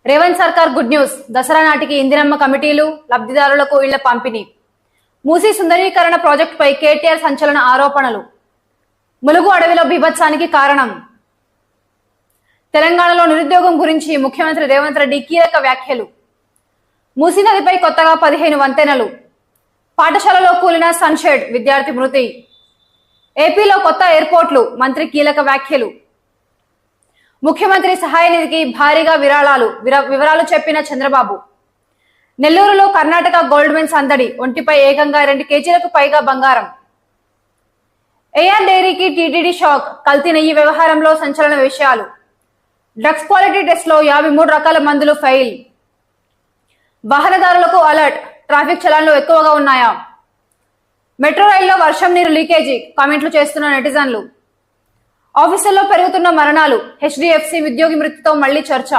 రేవంత్ సర్కార్ good news. Dasara నాటికి ఇందిరమ్మ కమిటీలు, లబ్ధిదారులకు ఇళ్ల పంపిణీ. మూసీ సుందరీకరణ ప్రాజెక్టుపై కేటీఆర్ సంచలన ఆరోపణలు. ములుగు అడవిలో బీభత్సానికి కారణం. తెలంగాణలో నిరుద్యోగం గురించి ముఖ్యమంత్రి రేవంత్ రెడ్డి కీలక వ్యాఖ్యలు. మూసీ నదిపై కొత్తగా 15 వంతెనలు. పాఠశాలలో కూలిన సన్షెడ్, విద్యార్థి మృతి. ఏపీలో కొత్త ఎయిర్పోర్ట్లు, మంత్రి కీలక వ్యాఖ్యలు. ముఖ్యమంత్రి సహాయ నిధికి భారీగా వివరాలు చెప్పిన చంద్రబాబు. నెల్లూరులో కర్ణాటక గోల్డ్ మెన్ సందడి, ఒంటిపై ఏకంగా 2 కేజీలకు పైగా బంగారం. ఏఆర్ డైరీకి టీటీడీ షాక్, కల్తీ నెయ్యి వ్యవహారంలో సంచలన విషయాలు. డ్రగ్స్ క్వాలిటీ టెస్ట్ లో 53 రకాల మందులు ఫెయిల్. వాహనదారులకు అలర్ట్, ట్రాఫిక్ చలాన్లు ఎక్కువగా ఉన్నాయా? మెట్రో రైల్లో వర్షం నీరు లీకేజీ, కామెంట్లు చేస్తున్న నెటిజన్లు. ఆఫీసుల్లో పెరుగుతున్న మరణాలు, హెచ్డిఎఫ్సి ఉద్యోగి మృతితో మళ్లీ చర్చ.